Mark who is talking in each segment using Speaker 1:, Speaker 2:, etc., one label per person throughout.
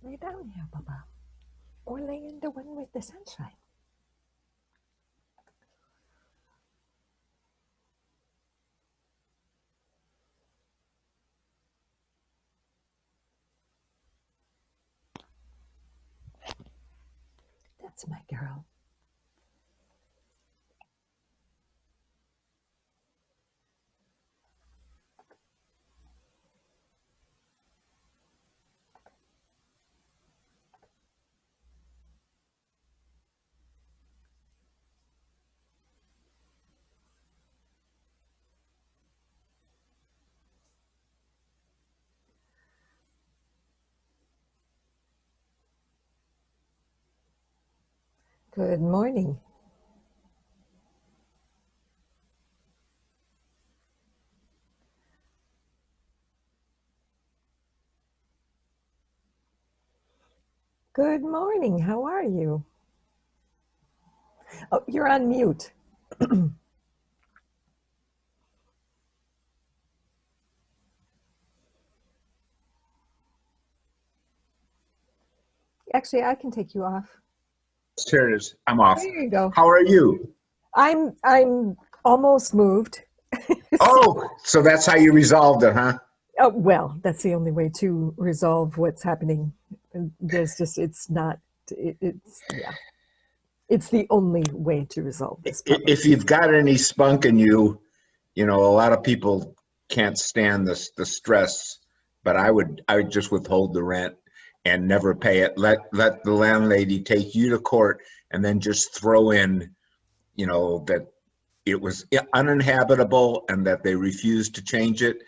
Speaker 1: Lay down here, Bubba. Or lay in the one with the sunshine. That's my girl. Good morning. Good morning. How are you? Oh, you're on mute. Actually, I can take you off.
Speaker 2: Here it is. I'm off.
Speaker 1: There you go.
Speaker 2: How are you?
Speaker 1: I'm almost moved.
Speaker 2: Oh, so that's how you resolved it, huh?
Speaker 1: Oh, well, that's the only way to resolve what's happening. There's just, yeah. It's the only way to resolve this problem.
Speaker 2: If you've got any spunk in you, you know, a lot of people can't stand the stress, but I would just withhold the rent and never pay it. Let the landlady take you to court and then just throw in, you know, that it was uninhabitable and that they refused to change it.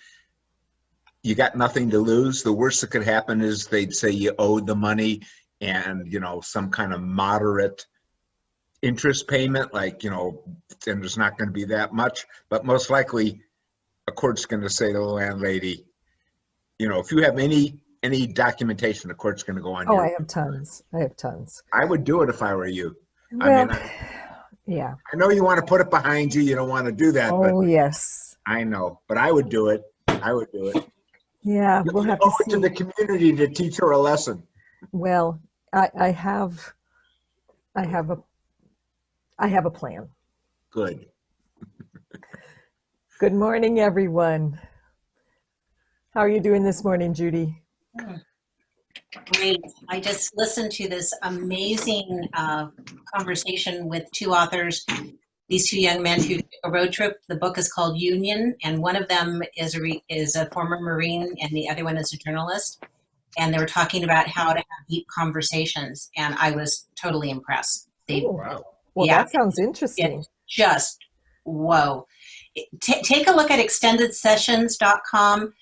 Speaker 2: You got nothing to lose. The worst that could happen is they'd say you owed the money and, you know, some kind of moderate interest payment, like, you know, and there's not going to be that much, but most likely a court's going to say to the landlady, you know, if you have any documentation, the court's going to go on
Speaker 1: Oh,
Speaker 2: your.
Speaker 1: I have tons. I have tons.
Speaker 2: I would do it if I were you. I
Speaker 1: Well,
Speaker 2: mean,
Speaker 1: yeah.
Speaker 2: I know you want to put it behind you. You don't want to do that, but
Speaker 1: Oh, yes.
Speaker 2: I know. But I would do it. I would do it.
Speaker 1: Yeah, we'll
Speaker 2: You
Speaker 1: have to
Speaker 2: owe it to
Speaker 1: see.
Speaker 2: the community to teach her a lesson.
Speaker 1: Well, I have I have a I have a plan.
Speaker 2: Good.
Speaker 1: Good morning, everyone. How are you doing this morning, Judy?
Speaker 3: Great. I just listened to this amazing conversation with two authors, these two young men who took a road trip. The book is called Union, and one of them is a former Marine, and the other one is a journalist. And they were talking about how to have deep conversations, and I was totally impressed.
Speaker 1: Oh,
Speaker 2: Wow.
Speaker 1: well,
Speaker 3: Yeah,
Speaker 1: that sounds interesting.
Speaker 3: it's just whoa. Take a look at extendedsessions.com.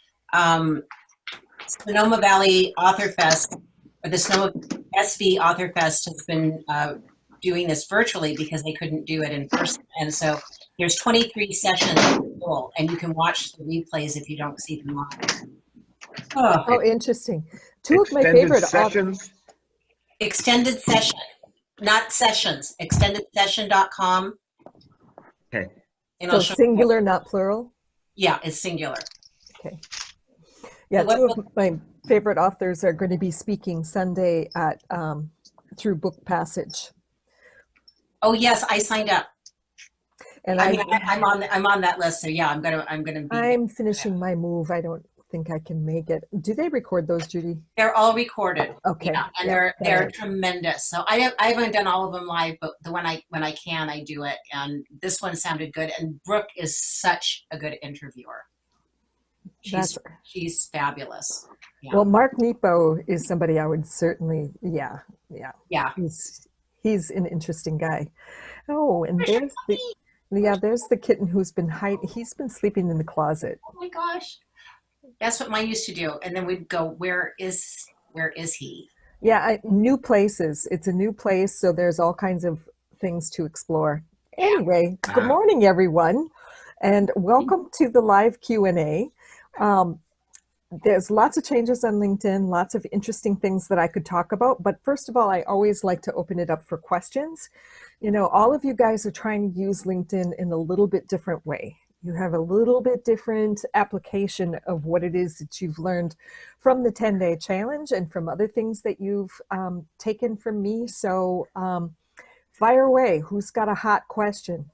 Speaker 3: Sonoma Valley Author Fest, or the Sonoma SV Author Fest, has been doing this virtually because they couldn't do it in person. And so there's 23 sessions full, and you can watch the replays if you don't see them live.
Speaker 1: Oh, interesting. Two of my
Speaker 2: Extended
Speaker 1: favorite
Speaker 2: sessions.
Speaker 3: Extended session, not sessions, extendedsession.com.
Speaker 2: Okay.
Speaker 3: And
Speaker 1: so
Speaker 3: I'll show
Speaker 1: singular, not plural.
Speaker 3: yeah, it's singular.
Speaker 1: Okay. Yeah, two of my favorite authors are going to be speaking Sunday at through Book Passage.
Speaker 3: Oh yes, I signed up.
Speaker 1: And
Speaker 3: I mean, I'm on that list, so yeah, I'm gonna be.
Speaker 1: I'm finishing my move. I don't think I can make it. Do they record those, Judy?
Speaker 3: They're all recorded.
Speaker 1: Okay.
Speaker 3: Yeah, and
Speaker 1: Yeah,
Speaker 3: they're tremendous. So I haven't done all of them live, but the when I can, I do it. And this one sounded good. And Brooke is such a good interviewer. She's fabulous.
Speaker 1: Yeah. Well, Mark Nepo is somebody I would certainly, yeah. He's an interesting guy. Oh, and there's the kitten who's been hiding. He's been sleeping in the closet.
Speaker 3: Oh my gosh, that's what mine used to do. And then we'd go, where is he?
Speaker 1: Yeah, new places. It's a new place, so there's all kinds of things to explore. Anyway, good morning, everyone, and welcome to the live Q&A. There's lots of changes on LinkedIn, lots of interesting things that I could talk about. But first of all, I always like to open it up for questions. You know, all of you guys are trying to use LinkedIn in a little bit different way. You have a little bit different application of what it is that you've learned from the 10-day challenge and from other things that you've taken from me. So fire away. Who's got a hot question?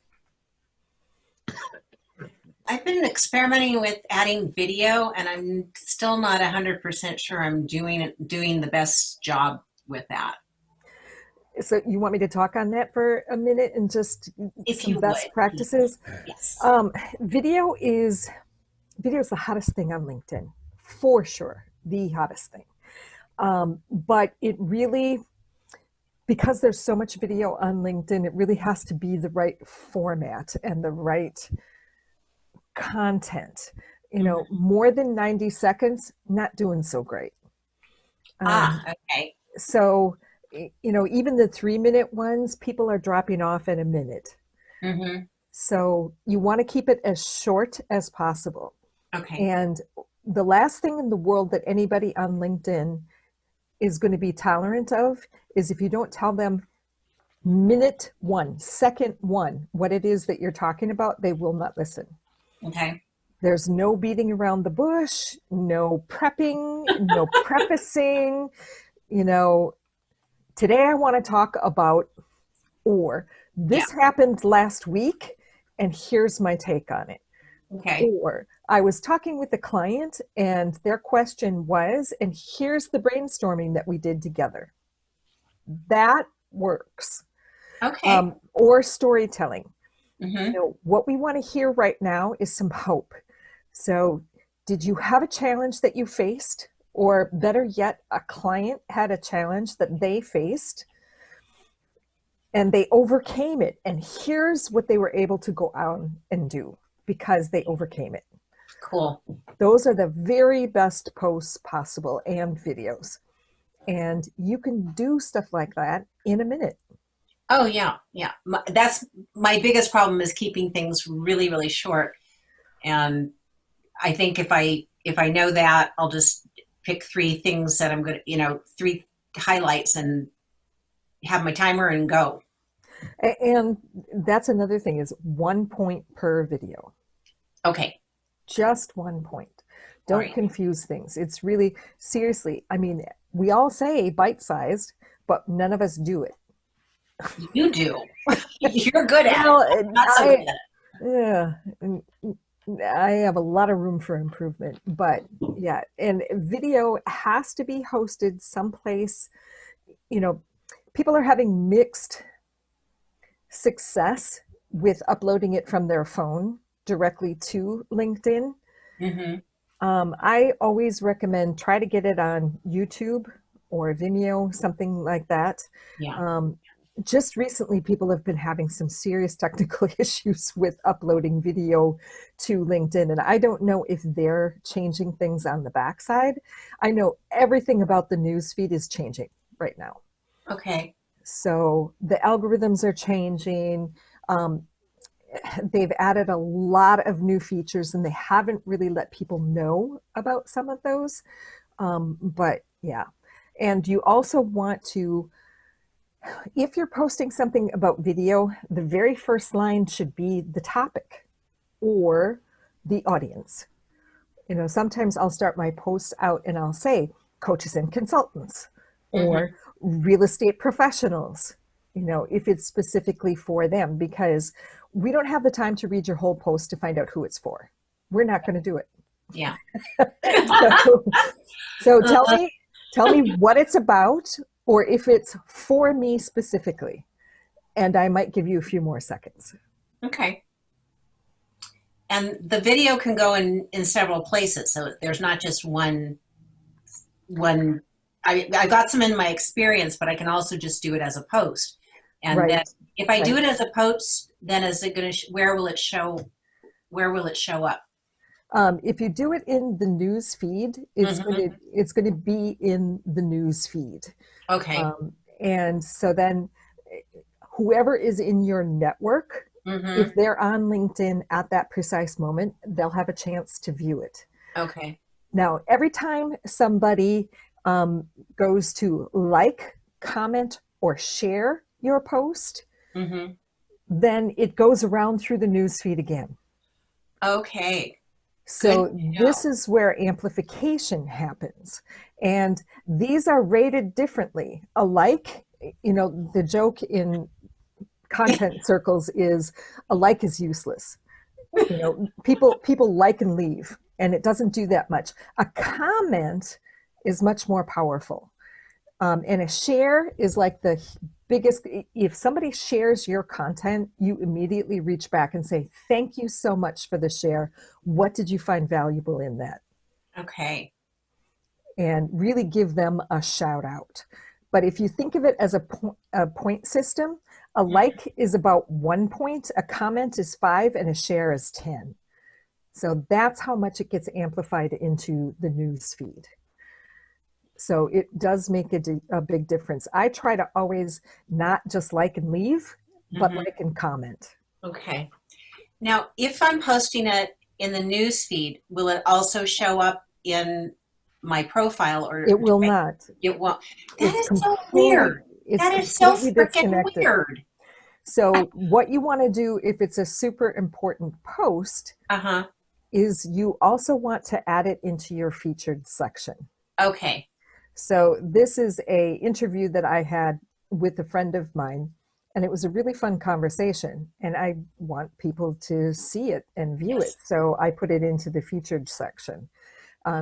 Speaker 3: I've been experimenting with adding video, and I'm still not 100% sure I'm doing the best job with that.
Speaker 1: So you want me to talk on that for a minute and just
Speaker 3: If
Speaker 1: some
Speaker 3: you
Speaker 1: best
Speaker 3: would,
Speaker 1: practices?
Speaker 3: yes.
Speaker 1: Video is the hottest thing on LinkedIn, for sure, the hottest thing. But it really, because there's so much video on LinkedIn, it really has to be the right format and the right content. You know, more than 90 seconds, not doing so great.
Speaker 3: Okay.
Speaker 1: So, you know, even the 3-minute ones, people are dropping off at a minute.
Speaker 3: Mm-hmm.
Speaker 1: So you want to keep it as short as possible.
Speaker 3: Okay.
Speaker 1: And the last thing in the world that anybody on LinkedIn is going to be tolerant of is if you don't tell them minute 1, second 1, what it is that you're talking about, they will not listen.
Speaker 3: Okay.
Speaker 1: There's no beating around the bush, no prepping, no prefacing. You know, today I want to talk about, or this happened last week, and here's my take on it.
Speaker 3: Okay.
Speaker 1: Or I was talking with a client and their question was, and here's the brainstorming that we did together. That works.
Speaker 3: Okay.
Speaker 1: Or storytelling.
Speaker 3: Mm-hmm.
Speaker 1: You know, what we want to hear right now is some hope. So, did you have a challenge that you faced? Or better yet, a client had a challenge that they faced and they overcame it. And here's what they were able to go out and do because they overcame it.
Speaker 3: Cool.
Speaker 1: Those are the very best posts possible and videos. And you can do stuff like that in a minute.
Speaker 3: Oh, yeah. Yeah. That's my biggest problem, is keeping things really, really short. And I think if I know that, I'll just pick 3 things that I'm going to, 3 highlights and have my timer and go.
Speaker 1: And that's another thing, is 1 point per video.
Speaker 3: Okay.
Speaker 1: Just 1 point. Don't
Speaker 3: Right.
Speaker 1: confuse things. It's really, seriously, I mean, we all say bite-sized, but none of us do it.
Speaker 3: You do. You're good at
Speaker 1: Well,
Speaker 3: it. Not so good.
Speaker 1: yeah, I have a lot of room for improvement, but yeah, and video has to be hosted someplace. You know, people are having mixed success with uploading it from their phone directly to LinkedIn.
Speaker 3: Mm-hmm.
Speaker 1: I always recommend try to get it on YouTube or Vimeo, something like that.
Speaker 3: Yeah.
Speaker 1: Just recently, people have been having some serious technical issues with uploading video to LinkedIn. And I don't know if they're changing things on the backside. I know everything about the newsfeed is changing right now.
Speaker 3: Okay.
Speaker 1: So the algorithms are changing. They've added a lot of new features and they haven't really let people know about some of those. But yeah. And you also want to, if you're posting something about video, the very first line should be the topic or the audience. You know, sometimes I'll start my posts out and I'll say coaches and consultants or real estate professionals, you know, if it's specifically for them, because we don't have the time to read your whole post to find out who it's for. We're not going to do it.
Speaker 3: Yeah.
Speaker 1: So tell me what it's about, or if it's for me specifically, and I might give you a few more seconds.
Speaker 3: Okay. And the video can go in several places. So there's not just one. I got some in my experience, but I can also just do it as a post. And
Speaker 1: Right.
Speaker 3: then if I do it as a post, then is it going to, where will it show up?
Speaker 1: If you do it in the news feed, it's going to be in the news feed.
Speaker 3: Okay.
Speaker 1: And so then whoever is in your network, if they're on LinkedIn at that precise moment, they'll have a chance to view it.
Speaker 3: Okay.
Speaker 1: Now, every time somebody goes to like, comment, or share your post, then it goes around through the news feed again.
Speaker 3: Okay.
Speaker 1: So
Speaker 3: Good to
Speaker 1: this
Speaker 3: know.
Speaker 1: is where amplification happens. And these are rated differently. Alike, the joke in content circles is a like is useless. People like and leave, and it doesn't do that much. A comment is much more powerful. And a share is like the biggest. If somebody shares your content, you immediately reach back and say, thank you so much for the share. What did you find valuable in that?
Speaker 3: Okay.
Speaker 1: And really give them a shout out. But if you think of it as a point system, a like is about 1 point, a comment is 5, and a share is 10. So that's how much it gets amplified into the news feed. So it does make a big difference. I try to always not just like and leave, but
Speaker 3: Mhm.
Speaker 1: like and comment.
Speaker 3: Okay. Now, if I'm posting it in the news feed, will it also show up in my profile or
Speaker 1: It will not.
Speaker 3: it won't? That
Speaker 1: It's
Speaker 3: is so
Speaker 1: completely
Speaker 3: weird.
Speaker 1: it's
Speaker 3: That is so
Speaker 1: completely
Speaker 3: freaking
Speaker 1: disconnected.
Speaker 3: weird.
Speaker 1: So what you want to do if it's a super important post
Speaker 3: Uh-huh.
Speaker 1: is you also want to add it into your featured section.
Speaker 3: Okay.
Speaker 1: So this is a interview that I had with a friend of mine, and it was a really fun conversation, and I want people to see it and view it.
Speaker 3: Yes.
Speaker 1: So I put it into the featured section.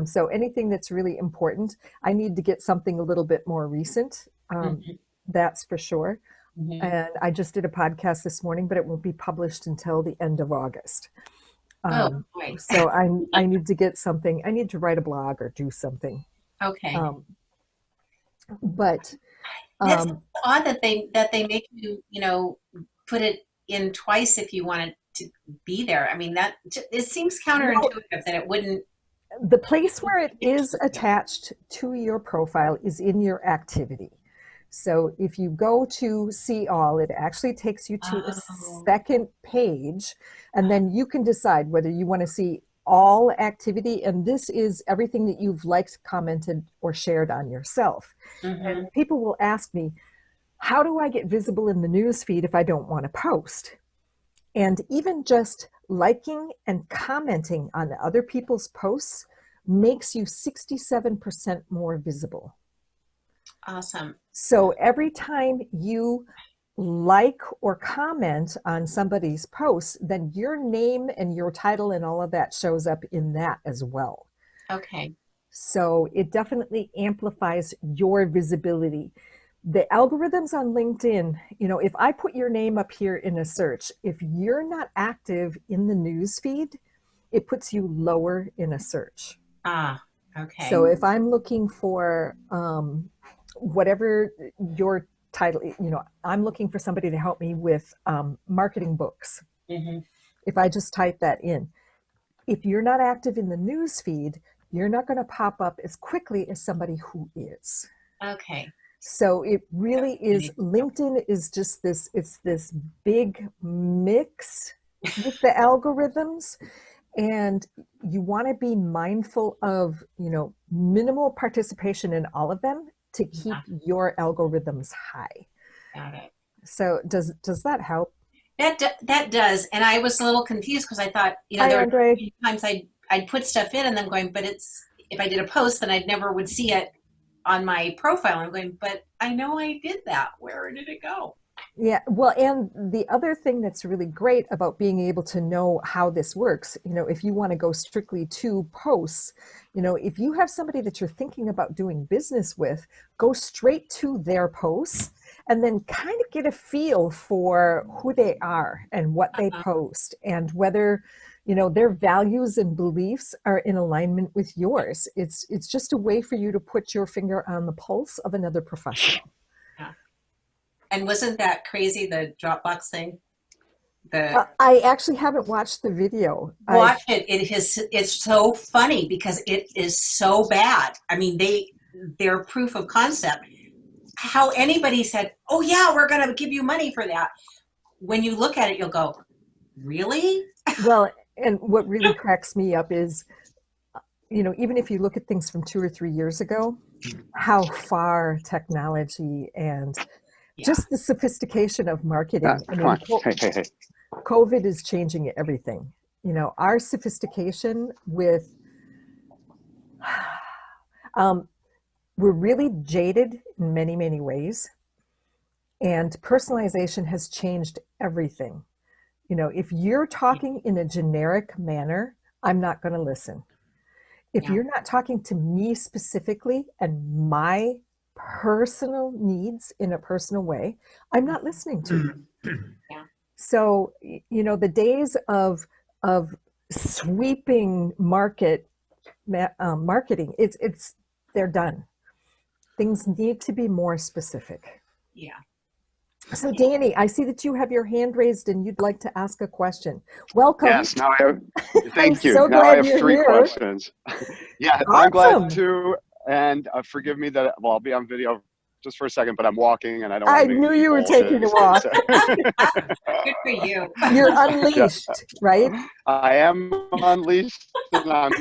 Speaker 1: So anything that's really important, I need to get something a little bit more recent.
Speaker 3: Mhm.
Speaker 1: That's for sure.
Speaker 3: Mhm.
Speaker 1: And I just did a podcast this morning, but it won't be published until the end of August.
Speaker 3: Oh,
Speaker 1: Um,
Speaker 3: boy.
Speaker 1: so I need to get something. I need to write a blog or do something.
Speaker 3: Okay.
Speaker 1: Um, but
Speaker 3: That's
Speaker 1: um,
Speaker 3: odd that they make you, put it in twice if you want it to be there. I mean, it seems
Speaker 1: well,
Speaker 3: counterintuitive that it wouldn't.
Speaker 1: the place where it is attached to your profile is in your activity. So if you go to see all, it actually takes you to a
Speaker 3: Oh.
Speaker 1: second page, and then you can decide whether you want to see all activity. And this is everything that you've liked, commented, or shared on yourself. And
Speaker 3: Mhm.
Speaker 1: people will ask me, how do I get visible in the news feed if I don't want to post? And even just liking and commenting on other people's posts makes you 67% more visible.
Speaker 3: Awesome.
Speaker 1: So every time you like or comment on somebody's post, then your name and your title and all of that shows up in that as well.
Speaker 3: Okay.
Speaker 1: So it definitely amplifies your visibility. The algorithms on LinkedIn, if I put your name up here in a search, if you're not active in the news feed, it puts you lower in a search.
Speaker 3: Ah, okay.
Speaker 1: So if I'm looking for whatever your title, I'm looking for somebody to help me with marketing books.
Speaker 3: Hmm.
Speaker 1: If I just type that in, if you're not active in the news feed, you're not going to pop up as quickly as somebody who is.
Speaker 3: Okay.
Speaker 1: So it
Speaker 3: That's
Speaker 1: really is,
Speaker 3: funny.
Speaker 1: LinkedIn is just it's this big mix with the algorithms. And you want to be mindful of, minimal participation in all of them to keep
Speaker 3: Yeah,
Speaker 1: your algorithms high.
Speaker 3: got it.
Speaker 1: So does that help?
Speaker 3: That does, and I was a little confused because I thought,
Speaker 1: Hi,
Speaker 3: there were
Speaker 1: Andre.
Speaker 3: times I'd put stuff in and then going, but it's if I did a post, then I'd never would see it on my profile. I'm going, but I know I did that. Where did it go?
Speaker 1: Yeah, well, and the other thing that's really great about being able to know how this works, if you want to go strictly to posts, if you have somebody that you're thinking about doing business with, go straight to their posts and then kind of get a feel for who they are and what they
Speaker 3: Uh,
Speaker 1: post and whether, their values and beliefs are in alignment with yours. It's just a way for you to put your finger on the pulse of another professional.
Speaker 3: yeah. And wasn't that crazy, the Dropbox thing? The
Speaker 1: I actually haven't watched the video.
Speaker 3: Watch it. It's so funny because it is so bad. I mean, they're proof of concept. How anybody said, "Oh yeah, we're going to give you money for that." When you look at it, you'll go, "Really?"
Speaker 1: Well, and what really cracks me up is, even if you look at things from 2 or 3 years ago, how far technology and
Speaker 3: Yeah.
Speaker 1: just the sophistication of marketing. I
Speaker 4: Come
Speaker 1: mean,
Speaker 4: on. Hey, hey, hey.
Speaker 1: COVID is changing everything. You know, our sophistication with, we're really jaded in many, many ways. And personalization has changed everything. You know, if you're talking in a generic manner, I'm not going to listen. If
Speaker 3: Yeah.
Speaker 1: you're not talking to me specifically and my personal needs in a personal way, I'm not listening to you.
Speaker 3: Yeah.
Speaker 1: So, you know, the days of sweeping marketing, they're done. Things need to be more specific.
Speaker 3: Yeah.
Speaker 1: So, Danny, I see that you have your hand raised and you'd like to ask a question. Welcome.
Speaker 4: Yes, now I have, thank you.
Speaker 1: so
Speaker 4: Now
Speaker 1: glad
Speaker 4: I have
Speaker 1: you're
Speaker 4: 3
Speaker 1: here.
Speaker 4: questions. Yeah,
Speaker 1: Awesome.
Speaker 4: I'm glad to, and forgive me that, well, I'll be on video just for a second, but I'm walking and I don't
Speaker 1: I
Speaker 4: want to
Speaker 1: knew you were taking a walk.
Speaker 3: Good for you.
Speaker 1: You're unleashed, right?
Speaker 4: I am unleashed and I'm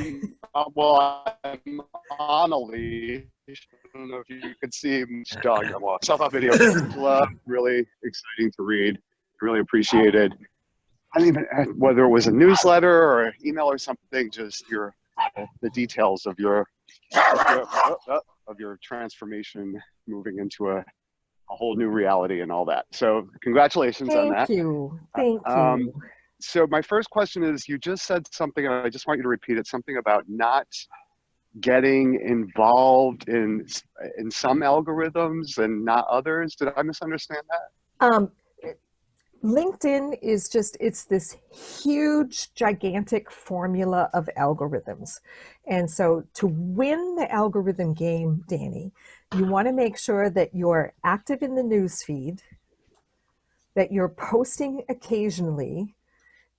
Speaker 4: on a leash. I don't know if you could see my dog. I'm walking. Self-help video. Really exciting to read. Really appreciated. I don't even, whether it was a newsletter or email or something, just the details of your transformation, moving into a whole new reality and all that. So congratulations on that.
Speaker 1: Thank you. Thank you.
Speaker 4: So my first question is, you just said something, and I just want you to repeat it, something about not getting involved in some algorithms and not others. Did I misunderstand that?
Speaker 1: LinkedIn is just, it's this huge, gigantic formula of algorithms. And so to win the algorithm game, Danny, you want to make sure that you're active in the news feed, that you're posting occasionally,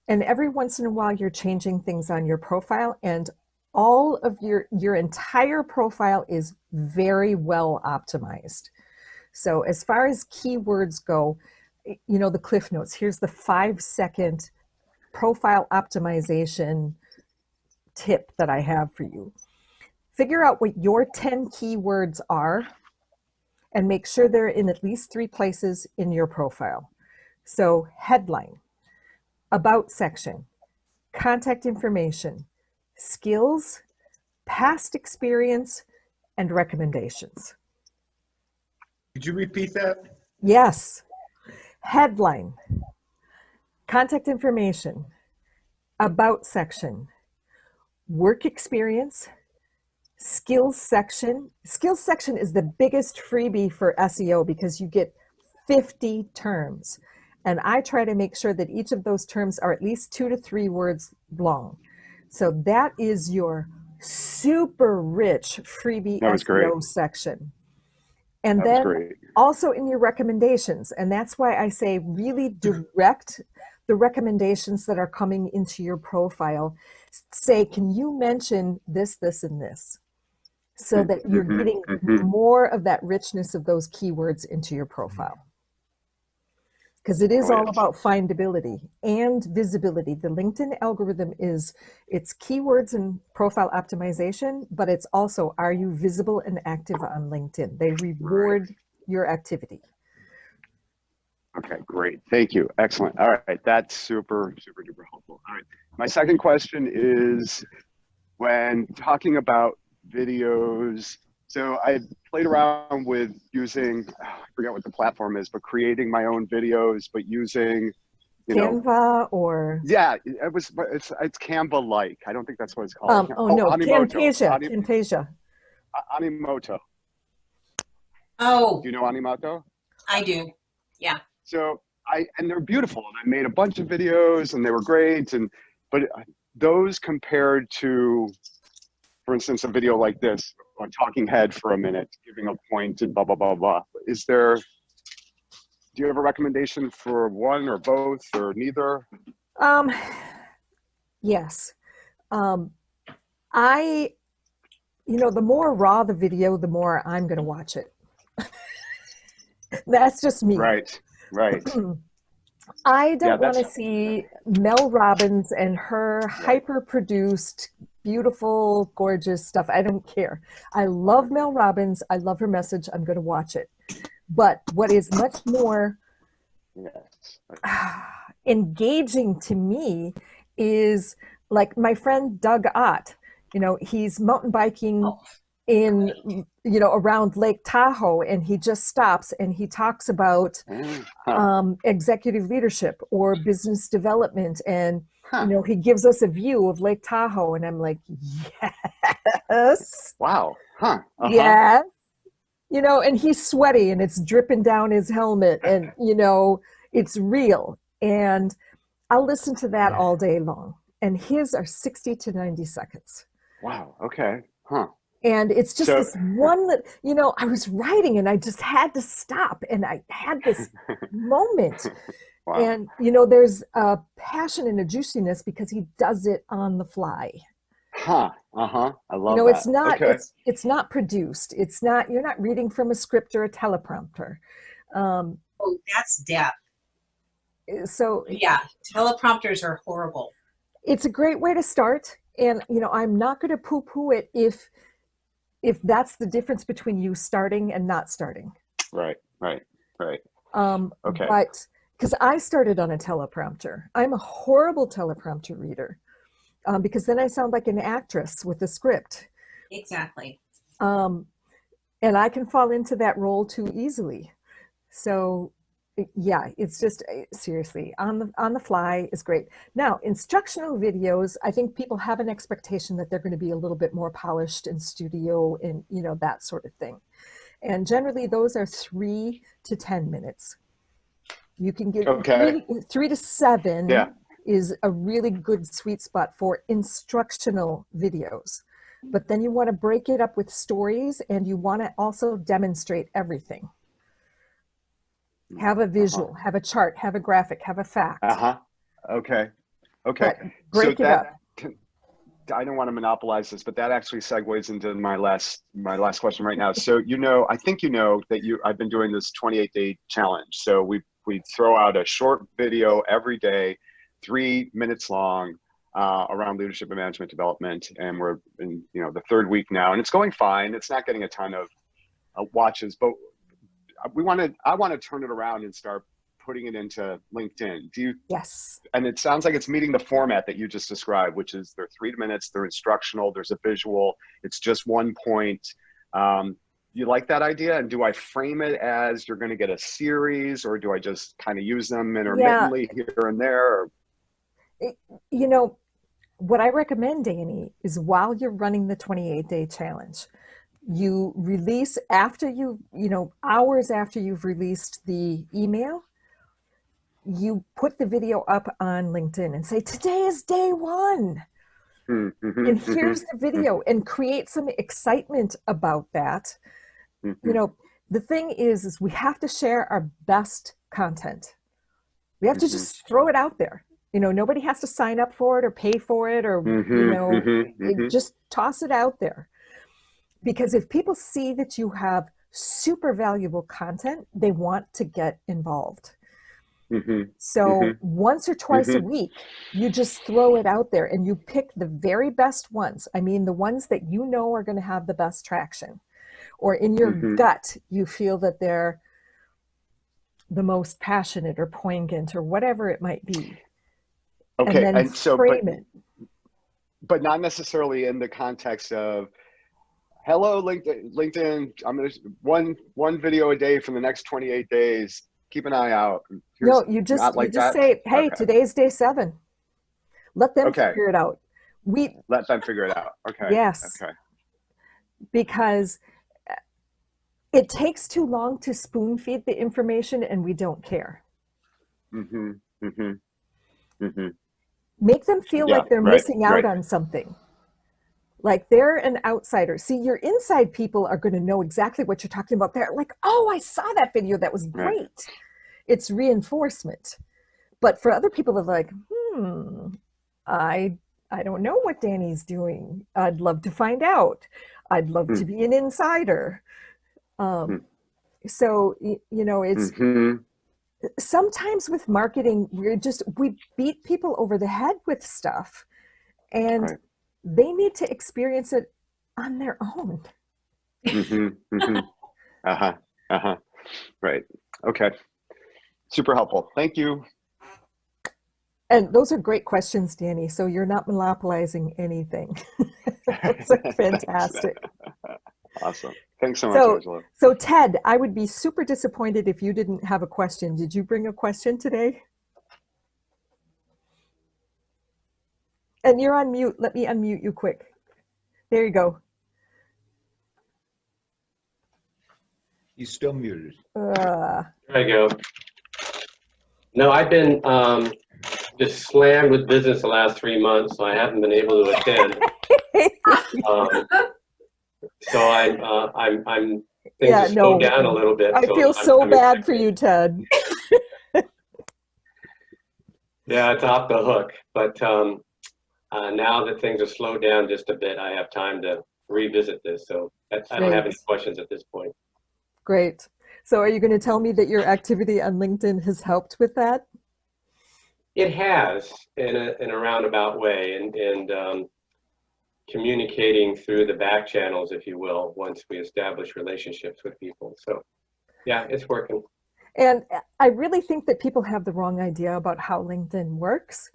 Speaker 1: and every once in a while you're changing things on your profile, and all of your entire profile is very well optimized. So as far as keywords go, you know, the Cliff Notes, here's the 5-second profile optimization tip that I have for you. Figure out what your 10 keywords are and make sure they're in at least 3 places in your profile. So headline, about section, contact information, skills, past experience, and recommendations.
Speaker 2: Could you repeat that?
Speaker 1: Yes. Headline, contact information, about section, work experience, skills section. Skills section is the biggest freebie for SEO because you get 50 terms. And I try to make sure that each of those terms are at least 2 to 3 words long. So that is your super rich freebie SEO section. And then also in your recommendations, and that's why I say really direct the recommendations that are coming into your profile. Say, can you mention this, this, and this? So that you're getting more of that richness of those keywords into your profile. Because it is all about findability and visibility. The LinkedIn algorithm it's keywords and profile optimization, but it's also, are you visible and active on LinkedIn? They reward your activity.
Speaker 4: Okay, great. Thank you. Excellent. All right. That's super, super duper helpful. All right. My second question is, when talking about videos, so I played around with using, I forget what the platform is, but creating my own videos, but using,
Speaker 1: Canva or?
Speaker 4: Yeah, it's Canva-like. I don't think that's what it's called.
Speaker 1: No,
Speaker 4: Animoto.
Speaker 1: Camtasia.
Speaker 4: Animoto.
Speaker 3: Oh.
Speaker 4: Do you know Animoto?
Speaker 3: I do. Yeah.
Speaker 4: So and they're beautiful, and I made a bunch of videos and they were great, but those compared to, for instance, a video like this, a talking head for a minute, giving a point and blah, blah, blah, blah. Do you have a recommendation for one or both or neither?
Speaker 1: Yes. The more raw the video, the more I'm going to watch it. That's just me.
Speaker 4: Right.
Speaker 1: I don't want to see Mel Robbins and her hyper-produced, beautiful, gorgeous stuff. I don't care. I love Mel Robbins. I love her message. I'm going to watch it. But what is much more engaging to me is like my friend Doug Ott. You know, he's mountain biking
Speaker 3: Oh,
Speaker 1: in,
Speaker 3: great.
Speaker 1: you know, around Lake Tahoe, and he just stops and he talks about
Speaker 4: Huh.
Speaker 1: executive leadership or business development. And, you
Speaker 4: Huh.
Speaker 1: know, he gives us a view of Lake Tahoe. And I'm like, yes,
Speaker 4: Wow. Huh. Uh-huh.
Speaker 1: yeah. You know, and he's sweaty and it's dripping down his helmet and, you know, it's real. And I'll listen to that all day long. And his are 60 to 90 seconds.
Speaker 4: Wow. Okay. Huh.
Speaker 1: And it's just
Speaker 4: So,
Speaker 1: this one that, you know, I was writing and I just had to stop and I had this moment.
Speaker 4: wow.
Speaker 1: And, you know, there's a passion and a juiciness because he does it on the fly.
Speaker 4: Huh. Uh-huh. I
Speaker 1: You
Speaker 4: love
Speaker 1: know,
Speaker 4: that. Okay.
Speaker 1: it's not produced. It's not, you're not reading from a script or a teleprompter. Um,
Speaker 3: Oh, that's depth.
Speaker 1: so
Speaker 3: Yeah, teleprompters are horrible.
Speaker 1: it's a great way to start. And, you know, I'm not going to poo-poo it if that's the difference between you starting and not starting.
Speaker 4: Right. Right. Right.
Speaker 1: Um,
Speaker 4: Okay.
Speaker 1: but because I started on a teleprompter, I'm a horrible teleprompter reader because then I sound like an actress with a script.
Speaker 3: Exactly.
Speaker 1: Um, and I can fall into that role too easily. So yeah, it's just seriously on the fly is great. Now, instructional videos, I think people have an expectation that they're going to be a little bit more polished in studio and, you know, that sort of thing. And generally those are 3 to 10 minutes. You can get
Speaker 4: Okay.
Speaker 1: 3 to 7
Speaker 4: Yeah.
Speaker 1: is a really good sweet spot for instructional videos. But then you want to break it up with stories and you want to also demonstrate everything. Have a visual, have a chart, have a graphic, have a fact,
Speaker 4: Uh-huh. Okay. Okay.
Speaker 1: but
Speaker 4: So
Speaker 1: break it up.
Speaker 4: I don't want to monopolize this, but that actually segues into my last question right now. So, you know, I think you know that I've been doing this 28-day challenge. So we throw out a short video every day, 3 minutes long, around leadership and management development, and we're in, you know, the third week now, and it's going fine. It's not getting a ton of watches, but I want to turn it around and start putting it into LinkedIn.
Speaker 1: Yes.
Speaker 4: And it sounds like it's meeting the format that you just described, which is they're 3 minutes, they're instructional, there's a visual, it's just one point. You like that idea? And do I frame it as you're going to get a series, or do I just kind of use them
Speaker 1: Yeah.
Speaker 4: intermittently here and there? Or...
Speaker 1: You know, what I recommend, Danny, is while you're running the 28-day challenge, you release after you know, hours after you've released the email, you put the video up on LinkedIn and say, today is day 1. And here's the video, and create some excitement about that. You know, the thing is we have to share our best content. We have to just throw it out there. You know, nobody has to sign up for it or pay for it or, you know, just toss it out there. Because if people see that you have super valuable content, they want to get involved. So once or twice a week, you just throw it out there and you pick the very best ones. I mean, the ones that you know are going to have the best traction, or in your gut, you feel that they're the most passionate or poignant or whatever it might be.
Speaker 4: Okay.
Speaker 1: And then
Speaker 4: so,
Speaker 1: frame it.
Speaker 4: but not necessarily in the context of, hello, LinkedIn, I'm going to one video a day for the next 28 days. Keep an eye out.
Speaker 1: No, you just say, hey, today's day 7. Let them figure it out.
Speaker 4: Let them figure it out. Okay.
Speaker 1: Yes.
Speaker 4: Okay.
Speaker 1: Because it takes too long to spoon feed the information and we don't care. Make them feel like they're missing out on something. Like they're an outsider. See, your inside people are going to know exactly what you're talking about. They're like, oh, I saw that video. That was great. It's reinforcement. But for other people, they're like, I don't know what Danny's doing. I'd love to find out. I'd love to be an insider. So, you know, it's sometimes with marketing, we beat people over the head with stuff, and they need to experience it on their own.
Speaker 4: Right. Okay. Super helpful. Thank you.
Speaker 1: And those are great questions, Danny. So you're not monopolizing anything. Those are fantastic.
Speaker 4: Awesome. Thanks so much,
Speaker 1: So,
Speaker 4: Angela.
Speaker 1: so Ted, I would be super disappointed if you didn't have a question. Did you bring a question today? And you're on mute. Let me unmute you quick. There you go.
Speaker 2: He's still muted.
Speaker 1: Uh,
Speaker 5: There you go. No, I've been just slammed with business the last 3 months, so I haven't been able to attend. Um, so I'm things
Speaker 1: Yeah,
Speaker 5: have slowed
Speaker 1: no.
Speaker 5: down a little bit.
Speaker 1: I feel so bad for you, Ted.
Speaker 5: Yeah, it's off the hook. But now that things have slowed down just a bit, I have time to revisit this. So I don't have any
Speaker 1: Great.
Speaker 5: questions at this point.
Speaker 1: Great. So are you going to tell me that your activity on LinkedIn has helped with that?
Speaker 5: It has in a roundabout way, and communicating through the back channels, if you will, once we establish relationships with people. So yeah, it's working.
Speaker 1: And I really think that people have the wrong idea about how LinkedIn works.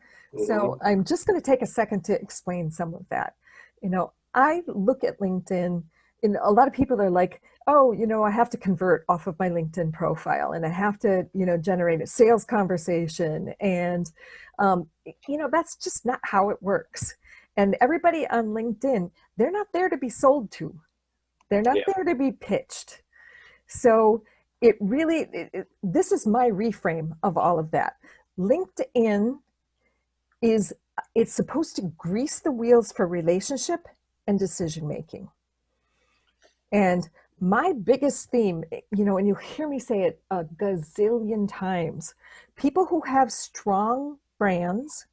Speaker 1: So I'm just going to take a second to explain some of that. You know, I look at LinkedIn, and a lot of people are like, oh, you know, I have to convert off of my LinkedIn profile and I have to, you know, generate a sales conversation. And, you know, that's just not how it works. And everybody on LinkedIn, they're not there to be sold to. They're not there to be pitched. So it really, this is my reframe of all of that. LinkedIn it's supposed to grease the wheels for relationship and decision making. And my biggest theme, you know, and you'll hear me say it a gazillion times, people who have strong brands,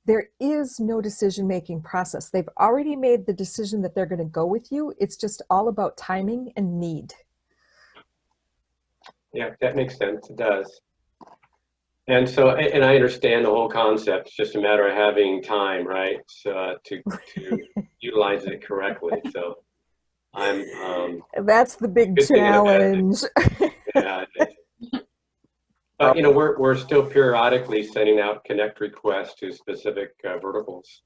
Speaker 1: there is no decision-making process. They've already made the decision that they're going to go with you. It's just all about timing and need.
Speaker 5: Yeah, that makes sense. It does. And so, and I understand the whole concept. It's just a matter of having time, right? So, to utilize it correctly. So I'm
Speaker 1: That's the big
Speaker 5: good thing and a bad thing.
Speaker 1: challenge.
Speaker 5: Yeah. But you know, we're still periodically sending out connect requests to specific verticals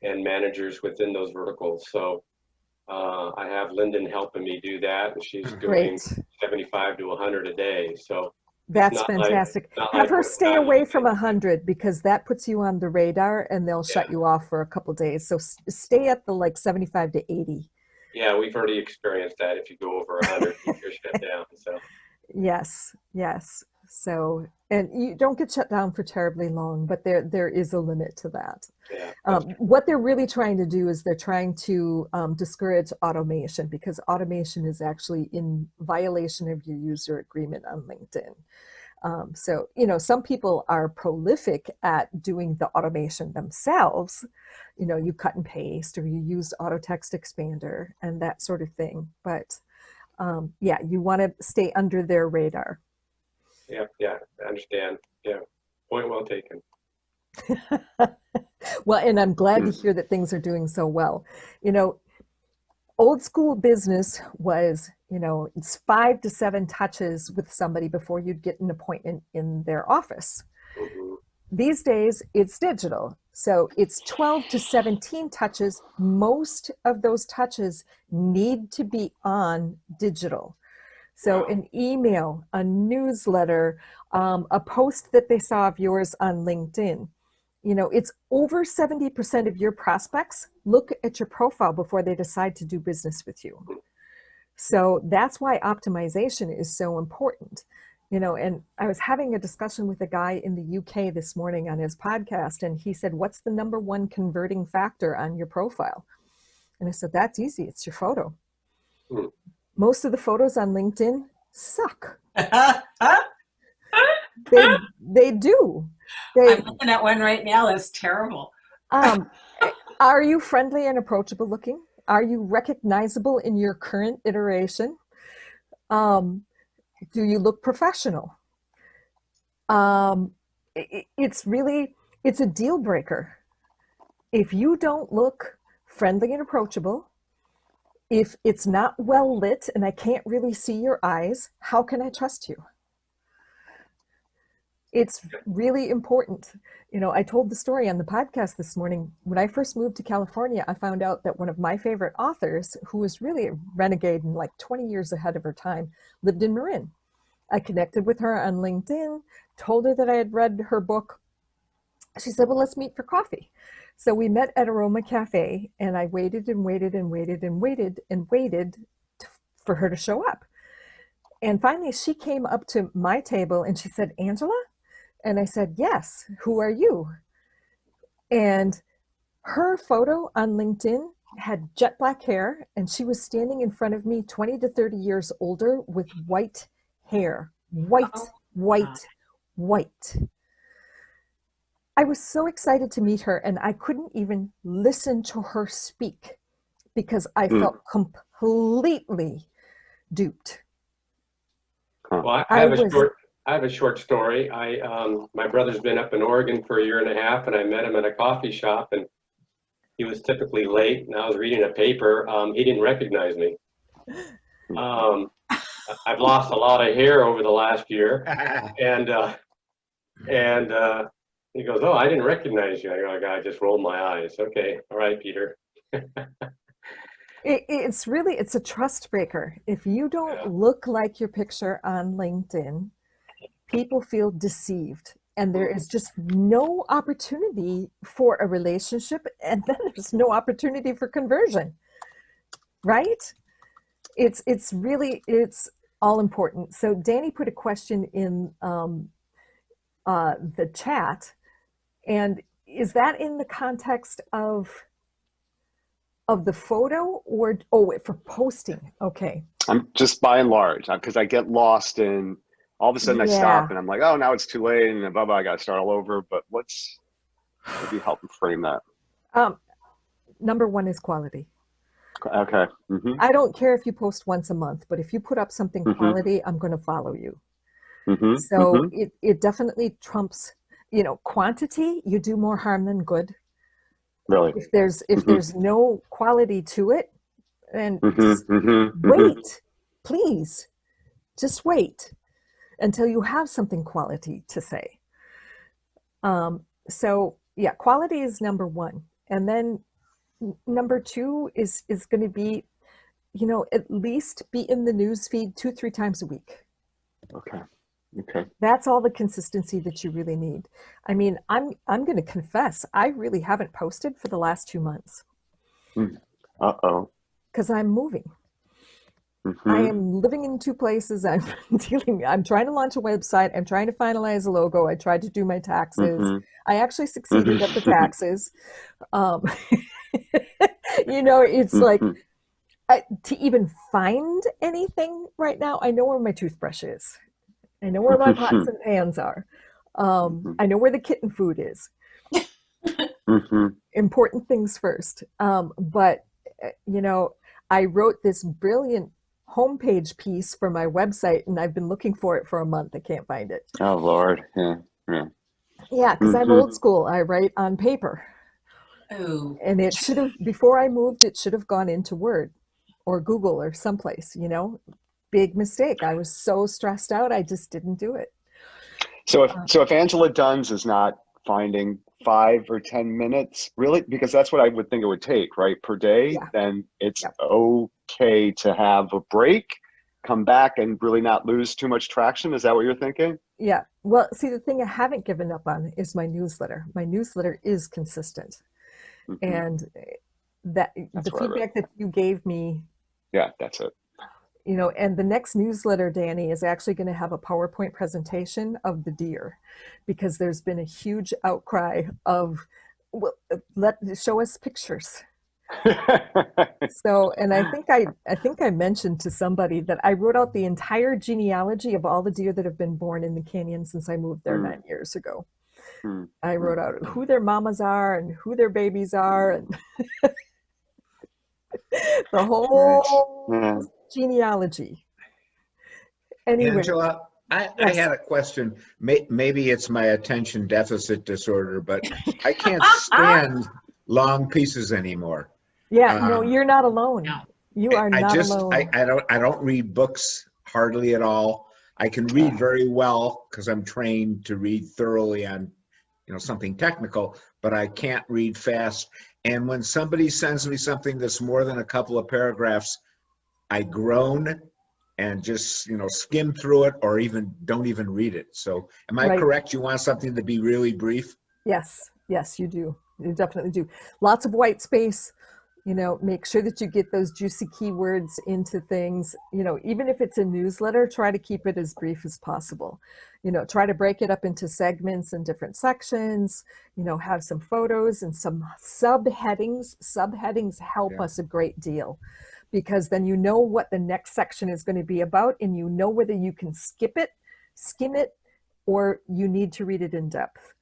Speaker 5: and managers within those verticals. So I have Lyndon helping me do that, and she's doing
Speaker 1: Great.
Speaker 5: 75 to 100 a day. So
Speaker 1: That's
Speaker 5: not
Speaker 1: fantastic.
Speaker 5: not
Speaker 1: Have her
Speaker 5: we're
Speaker 1: stay
Speaker 5: not-
Speaker 1: away from 100 because that puts you on the radar and they'll shut you off for a couple days. So stay at the like 75 to 80.
Speaker 5: Yeah, we've already experienced that. If you go over 100, you're shut down. So
Speaker 1: Yes, yes. So, and you don't get shut down for terribly long, but there is a limit to that.
Speaker 5: yeah,
Speaker 1: What they're really trying to do is they're trying to discourage automation because automation is actually in violation of your user agreement on LinkedIn. So, you know, some people are prolific at doing the automation themselves. You know, you cut and paste or you use auto text expander and that sort of thing. But yeah, you want to stay under their radar.
Speaker 5: yeah, I understand. Yeah, point well taken.
Speaker 1: Well, and I'm glad to hear that things are doing so well. You know, old school business was, you know, it's 5 to 7 touches with somebody before you'd get an appointment in their office. These days, it's digital. So it's 12 to 17 touches. Most of those touches need to be on digital. So an email, a newsletter, a post that they saw of yours on LinkedIn. You know, it's over 70% of your prospects look at your profile before they decide to do business with you. So that's why optimization is so important. You know, and I was having a discussion with a guy in the UK this morning on his podcast, and he said, what's the #1 converting factor on your profile? And I said, that's easy. It's your photo. Most of the photos on LinkedIn suck. They do.
Speaker 3: I'm looking at one right now. That's terrible.
Speaker 1: Are you friendly and approachable looking? Are you recognizable in your current iteration? Do you look professional? It's a deal breaker. If you don't look friendly and approachable, if it's not well lit and I can't really see your eyes, how can I trust you? It's really important. You know, I told the story on the podcast this morning. When I first moved to California, I found out that one of my favorite authors, who was really a renegade and like 20 years ahead of her time, lived in Marin. I connected with her on LinkedIn, told her that I had read her book. She said, well, let's meet for coffee. So we met at Aroma Cafe, and I waited and waited and waited and waited and waited for her to show up. And finally, she came up to my table and she said, Angela? And I said, yes, who are you? And her photo on LinkedIn had jet black hair, and she was standing in front of me 20 to 30 years older with white hair. White, white, white. I was so excited to meet her, and I couldn't even listen to her speak because I felt completely duped.
Speaker 5: Well, I have a short story. My brother's been up in Oregon for a year and a half, and I met him at a coffee shop, and he was typically late, and I was reading a paper. He didn't recognize me. I've lost a lot of hair over the last year, and he goes, "Oh, I didn't recognize you." I just rolled my eyes. Okay, all right, Peter.
Speaker 1: It's a trust breaker. If you don't look like your picture on LinkedIn, people feel deceived, and there is just no opportunity for a relationship, and then there's no opportunity for conversion, right? It's all important. So Danny put a question in the chat, and is that in the context of the photo, or for posting? Okay.
Speaker 4: I'm just by and large, because I get lost in, all of a sudden I stop and I'm like, oh, now it's too late and blah, blah, I got to start all over. But let's maybe help frame that.
Speaker 1: Number one is quality.
Speaker 4: Okay.
Speaker 1: I don't care if you post once a month, but if you put up something quality, I'm going to follow you. So it definitely trumps, quantity. You do more harm than good.
Speaker 4: Really?
Speaker 1: If there's no quality to it, then just wait, please. Just wait until you have something quality to say. So yeah, quality is number one. And then number two is going to be, at least be in the news feed 2-3 times a week.
Speaker 4: Okay.
Speaker 1: That's all the consistency that you really need. I mean, I'm going to confess, I really haven't posted for the last 2 months. Because I'm moving. I am living in 2 places. I'm trying to launch a website. I'm trying to finalize a logo. I tried to do my taxes. I actually succeeded at the taxes. It's like, to even find anything right now, I know where my toothbrush is. I know where my pots and pans are. I know where the kitten food is. Important things first. But, I wrote this brilliant homepage piece for my website, and I've been looking for it for a month. I can't find it.
Speaker 4: Oh, Lord. Yeah,
Speaker 1: because I'm old school. I write on paper.
Speaker 3: Oh.
Speaker 1: And it should have, before I moved, it should have gone into Word or Google or someplace, Big mistake. I was so stressed out, I just didn't do it.
Speaker 4: So if Angela Duns is not finding 5 or 10 minutes, really, because that's what I would think it would take, right, per day, then it's okay to have a break, come back and really not lose too much traction. Is that what you're thinking?
Speaker 1: Yeah. Well, see, the thing I haven't given up on is my newsletter. My newsletter is consistent. And the feedback that you gave me. Yeah,
Speaker 4: that's it.
Speaker 1: And the next newsletter, Danny, is actually going to have a PowerPoint presentation of the deer, because there's been a huge outcry of, show us pictures. So, and I think I mentioned to somebody that I wrote out the entire genealogy of all the deer that have been born in the canyon since I moved there 9 years ago. I wrote out who their mamas are and who their babies are, and the whole genealogy. Anyway,
Speaker 2: Angela, I had a question. Maybe it's my attention deficit disorder, but I can't stand long pieces anymore.
Speaker 1: Yeah, no, you're not alone. You are not alone.
Speaker 2: I don't read books hardly at all. I can read very well because I'm trained to read thoroughly on, something technical, but I can't read fast. And when somebody sends me something that's more than a couple of paragraphs, I groan and just, skim through it or even don't even read it. So am I
Speaker 1: Right.
Speaker 2: correct? You want something to be really brief?
Speaker 1: Yes, yes, you do. You definitely do. Lots of white space. Make sure that you get those juicy keywords into things. Even if it's a newsletter, try to keep it as brief as possible. Try to break it up into segments and different sections. Have some photos and some subheadings. Subheadings help
Speaker 2: Yeah.
Speaker 1: us a great deal, because then you know what the next section is going to be about, and you know whether you can skip it, skim it, or you need to read it in depth.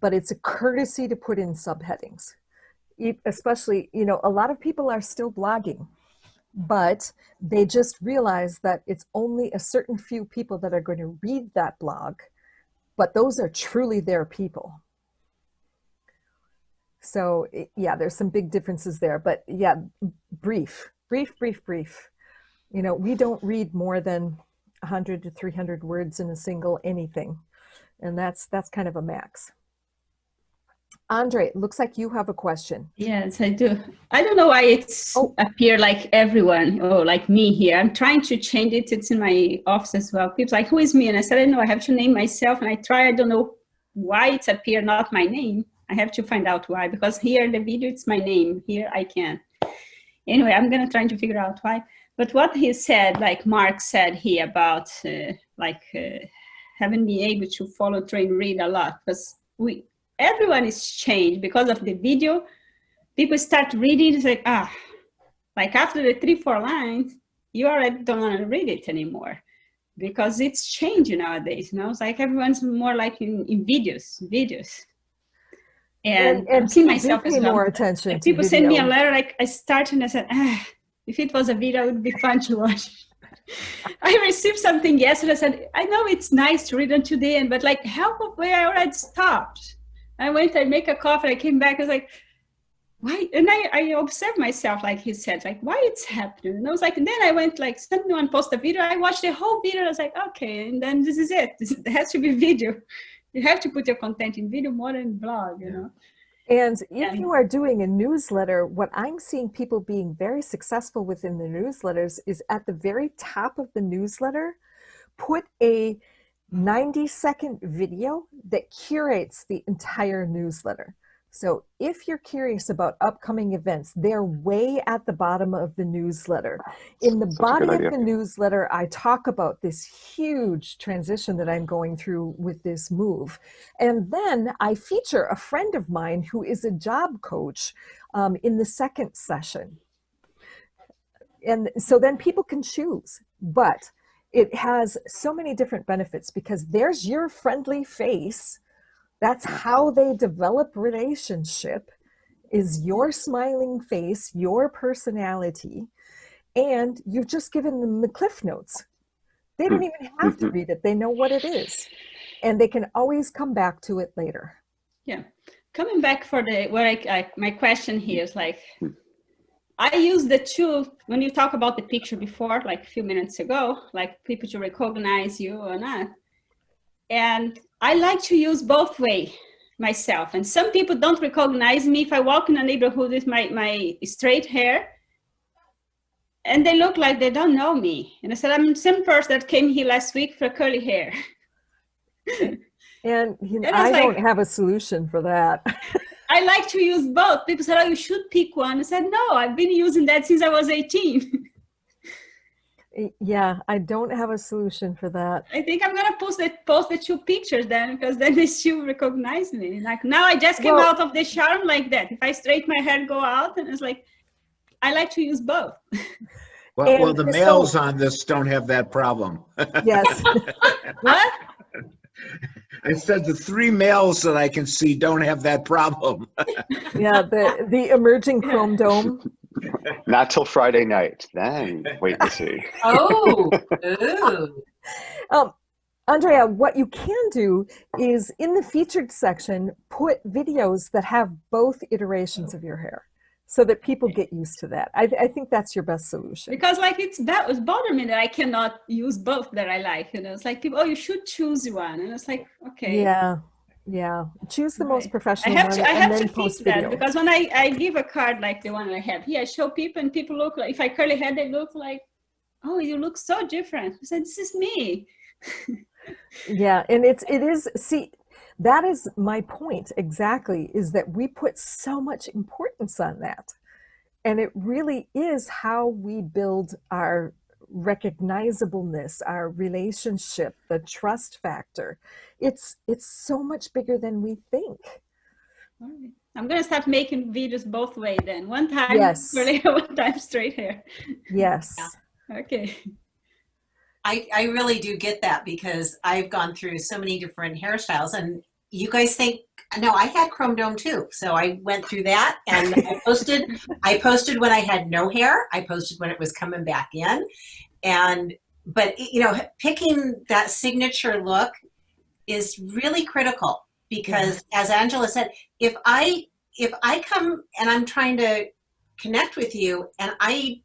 Speaker 1: But it's a courtesy to put in subheadings. Especially, a lot of people are still blogging, but they just realize that it's only a certain few people that are going to read that blog, but those are truly their people. So yeah, there's some big differences there, but yeah, brief. We don't read more than 100 to 300 words in a single anything, and that's kind of a max. Andre, it looks like you have a question.
Speaker 6: Yes, I do. I don't know why it's appear like everyone or like me here. I'm trying to change it. It's in my office as well. People like, who is me? And I said, I don't know. I have to name myself. And I don't know why it's appear not my name. I have to find out why, because here in the video, it's my name. Here I can. Anyway, I'm going to try to figure out why. But what he said, like Mark said here about having been able to follow, train, read a lot, because everyone is changed because of the video. People start reading, it's like, like after the 3-4 lines, you already don't want to read it anymore because it's changing nowadays. It's like everyone's more like in videos. And I've seen myself as well.
Speaker 1: More attention
Speaker 6: like
Speaker 1: to
Speaker 6: people
Speaker 1: video.
Speaker 6: send me a letter, like I started and I said, if it was a video, it would be fun to watch. I received something yesterday. I said, I know it's nice to read until the end, but like halfway I already stopped. I went, I make a coffee, I came back, I was like, why? And I observed myself, like he said, like, why it's happening? And I was like, and then I went, like, someone posted a video, I watched the whole video, I was like, okay, and then this is it. It has to be video. You have to put your content in video more than blog, you know?
Speaker 1: And if you are doing a newsletter, what I'm seeing people being very successful within the newsletters is at the very top of the newsletter, put a 90-second video that curates the entire newsletter. So if you're curious about upcoming events, they're way at the bottom of the newsletter. In the body of the newsletter, I talk about this huge transition that I'm going through with this move. And then I feature a friend of mine who is a job coach in the second session. And so then people can choose, but it has so many different benefits because there's your friendly face. That's how they develop relationship, is your smiling face, your personality, and you've just given them the cliff notes. They don't even have to read it. They know what it is, and they can always come back to it later.
Speaker 6: Yeah. Coming back for my question here is like, I use the tool when you talk about the picture before, like a few minutes ago, like people to recognize you or not. And I like to use both way myself. And some people don't recognize me if I walk in a neighborhood with my straight hair and they look like they don't know me. And I said, I'm the same person that came here last week for curly hair.
Speaker 1: And I don't have a solution for that.
Speaker 6: I like to use both. People said, oh, you should pick one. I said, no, I've been using that since I was 18.
Speaker 1: Yeah, I don't have a solution for that.
Speaker 6: I think I'm gonna post the two pictures then, because then they still recognize me. Like now I just came out of the shower like that. If I straighten my hair, go out, and it's like, I like to use both.
Speaker 2: Well, the males on this don't have that problem.
Speaker 1: Yes.
Speaker 6: What?
Speaker 2: I said the 3 males that I can see don't have that problem.
Speaker 1: Yeah, the emerging chrome dome.
Speaker 4: Not till Friday night. Then wait and see.
Speaker 3: Oh, ooh.
Speaker 1: Andrea, what you can do is in the featured section, put videos that have both iterations of your hair. so that people get used to that. I think that's your best solution.
Speaker 6: Because like it's bothering me that I cannot use both that I like. It's like people, oh, you should choose one, and it's like, okay.
Speaker 1: Yeah. Choose the most
Speaker 6: Right.
Speaker 1: professional
Speaker 6: I have
Speaker 1: one
Speaker 6: to
Speaker 1: and then
Speaker 6: fix
Speaker 1: post
Speaker 6: that,
Speaker 1: video.
Speaker 6: because when I give a card like the one I have here, I show people and people look like, if I curly hair, they look like, oh, you look so different. I said, this is me.
Speaker 1: Yeah, and it is, see, that is my point exactly, is that we put so much importance on that. And it really is how we build our recognizableness, our relationship, the trust factor. It's so much bigger than we think.
Speaker 6: All right. I'm going to start making videos both way then. One time
Speaker 1: Yes.
Speaker 6: curly hair, one time straight hair.
Speaker 1: Yes.
Speaker 3: Yeah.
Speaker 6: Okay.
Speaker 3: I really do get that, because I've gone through so many different hairstyles, and you guys think, no, I had chrome dome too. So I went through that, and I posted when I had no hair. I posted when it was coming back in. But you know, picking that signature look is really critical, because as Angela said, if I come and I'm trying to connect with you and I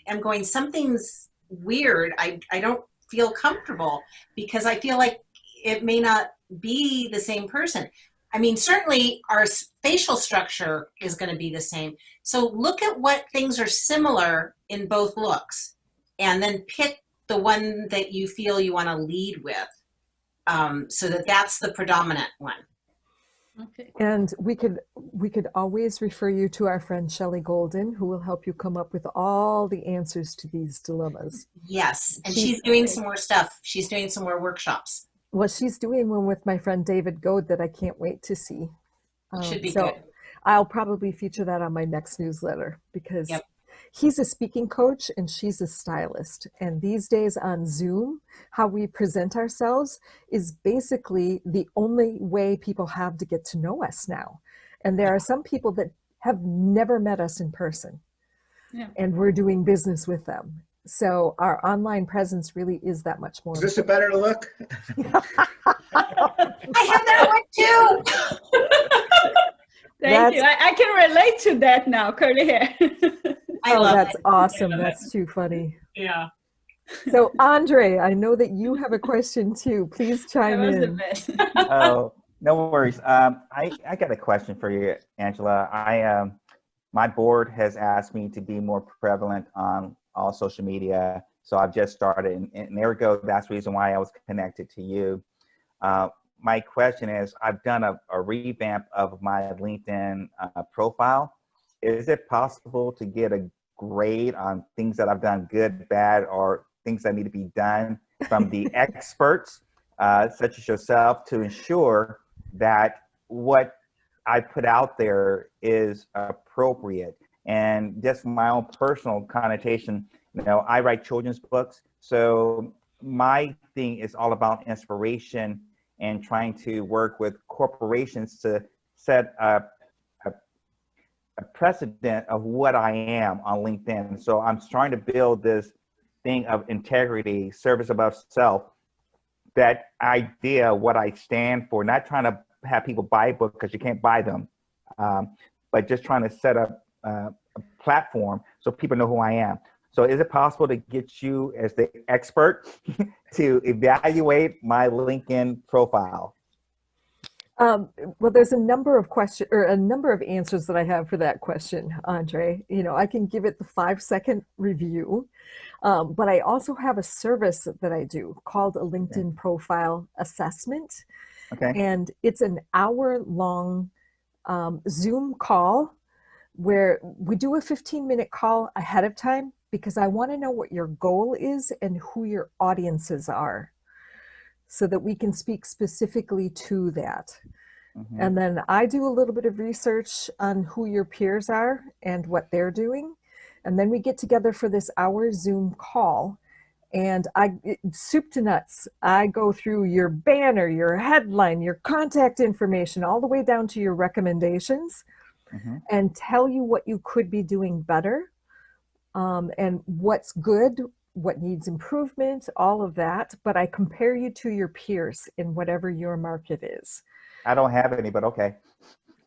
Speaker 3: am going, something's weird, I don't feel comfortable, because I feel like it may not be the same person. I mean, certainly our facial structure is going to be the same. So look at what things are similar in both looks, and then pick the one that you feel you want to lead with, so that's the predominant one.
Speaker 6: Okay.
Speaker 1: And we could always refer you to our friend Shelley Golden, who will help you come up with all the answers to these dilemmas.
Speaker 3: Yes, and she's doing some more stuff. She's doing some more workshops.
Speaker 1: Well, she's doing one with my friend David Goad that I can't wait to see.
Speaker 3: Should be
Speaker 1: So
Speaker 3: good.
Speaker 1: I'll probably feature that on my next newsletter, because
Speaker 3: Yep.
Speaker 1: he's a speaking coach and she's a stylist. And these days on Zoom, how we present ourselves is basically the only way people have to get to know us now. And there are some people that have never met us in person, and we're doing business with them. So our online presence really is that much more.
Speaker 2: Is this a better look?
Speaker 3: I have that one too.
Speaker 6: Thank you. I can relate to that now, curly hair.
Speaker 3: I love
Speaker 1: that's
Speaker 3: it.
Speaker 1: awesome.
Speaker 3: I love
Speaker 1: That's too funny.
Speaker 3: Yeah.
Speaker 1: So Andre, I know that you have a question too. Please
Speaker 6: That
Speaker 1: chime
Speaker 6: was the
Speaker 1: in.
Speaker 6: best.
Speaker 7: Oh, no worries. I got a question for you, Angela. My board has asked me to be more prevalent on all social media, so I've just started, and there we go. That's the reason why I was connected to you. My question is, I've done a revamp of my LinkedIn profile. Is it possible to get a grade on things that I've done good, bad, or things that need to be done from the experts, such as yourself, to ensure that what I put out there is appropriate? And just my own personal connotation, I write children's books, so my thing is all about inspiration and trying to work with corporations to set a precedent of what I am on LinkedIn. So I'm trying to build this thing of integrity, service above self, that idea, what I stand for, not trying to have people buy a book because you can't buy them, but just trying to set up a platform so people know who I am. So is it possible to get you as the expert to evaluate my LinkedIn profile?
Speaker 1: Well, there's a number of questions, or a number of answers that I have for that question, Andre. I can give it the 5-second review, but I also have a service that I do called a LinkedIn profile assessment.
Speaker 7: Okay.
Speaker 1: And it's an hour-long Zoom call where we do a 15-minute call ahead of time, because I want to know what your goal is and who your audiences are, so that we can speak specifically to that.
Speaker 7: Mm-hmm.
Speaker 1: And then I do a little bit of research on who your peers are and what they're doing. And then we get together for this hour Zoom call, and soup to nuts, I go through your banner, your headline, your contact information, all the way down to your recommendations,
Speaker 7: Mm-hmm.
Speaker 1: and tell you what you could be doing better, and what's good, what needs improvement, all of that. But I compare you to your peers in whatever your market is.
Speaker 7: I don't have any, but okay.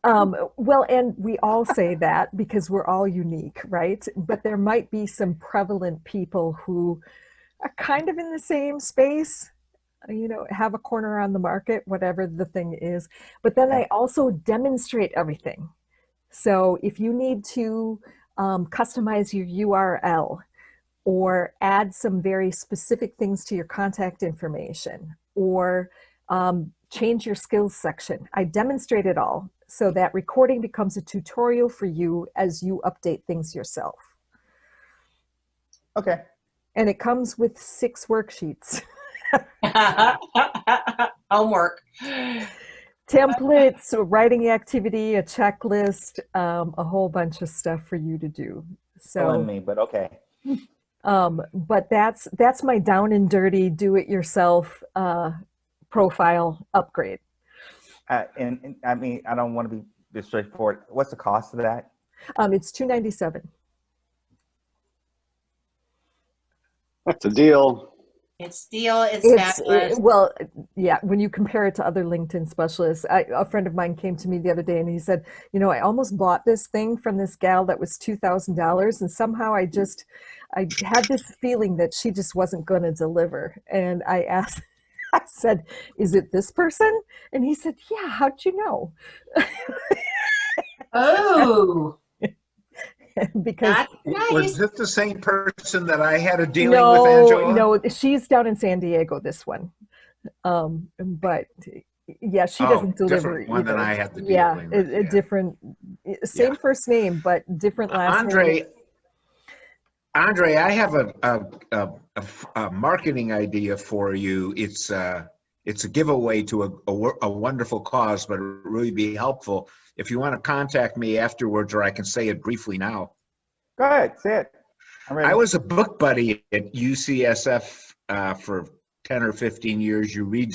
Speaker 1: Well, and we all say that because we're all unique, right? But there might be some prevalent people who are kind of in the same space, have a corner on the market, whatever the thing is. But then I also demonstrate everything. So if you need to customize your URL or add some very specific things to your contact information or change your skills section, I demonstrate it all. So that recording becomes a tutorial for you as you update things yourself.
Speaker 7: Okay.
Speaker 1: And it comes with 6 worksheets.
Speaker 3: Homework.
Speaker 1: Templates, a writing activity, a checklist, a whole bunch of stuff for you to do.
Speaker 7: Killing
Speaker 1: So,
Speaker 7: me, but okay.
Speaker 1: but that's my down and dirty, do it yourself profile upgrade.
Speaker 7: And I mean, I don't want to be this straightforward. What's the cost of that?
Speaker 1: It's $297.
Speaker 4: That's a deal.
Speaker 3: It's deal. It's
Speaker 1: It's
Speaker 3: fabulous.
Speaker 1: well, yeah. When you compare it to other LinkedIn specialists, a friend of mine came to me the other day and he said, I almost bought this thing from this gal that was $2,000, and somehow I had this feeling that she just wasn't going to deliver. And I asked, I said, "Is it this person?" And he said, "Yeah. How'd you know?"
Speaker 3: Oh,
Speaker 1: Because
Speaker 3: that's nice.
Speaker 2: Was this the same person that I had a dealing with, Angela?
Speaker 1: no, she's down in San Diego. This one, but yeah, she doesn't deliver
Speaker 2: different one than
Speaker 1: either.
Speaker 2: I had the
Speaker 1: Yeah,
Speaker 2: dealing with.
Speaker 1: a different, same
Speaker 2: Yeah.
Speaker 1: first name, but different last name.
Speaker 2: Andre, I have a marketing idea for you. It's a giveaway to a wonderful cause, but it would really be helpful if you want to contact me afterwards, or I can say it briefly now.
Speaker 7: Go ahead, say it. I'm ready.
Speaker 2: I was a book buddy at UCSF for 10 or 15 years. You read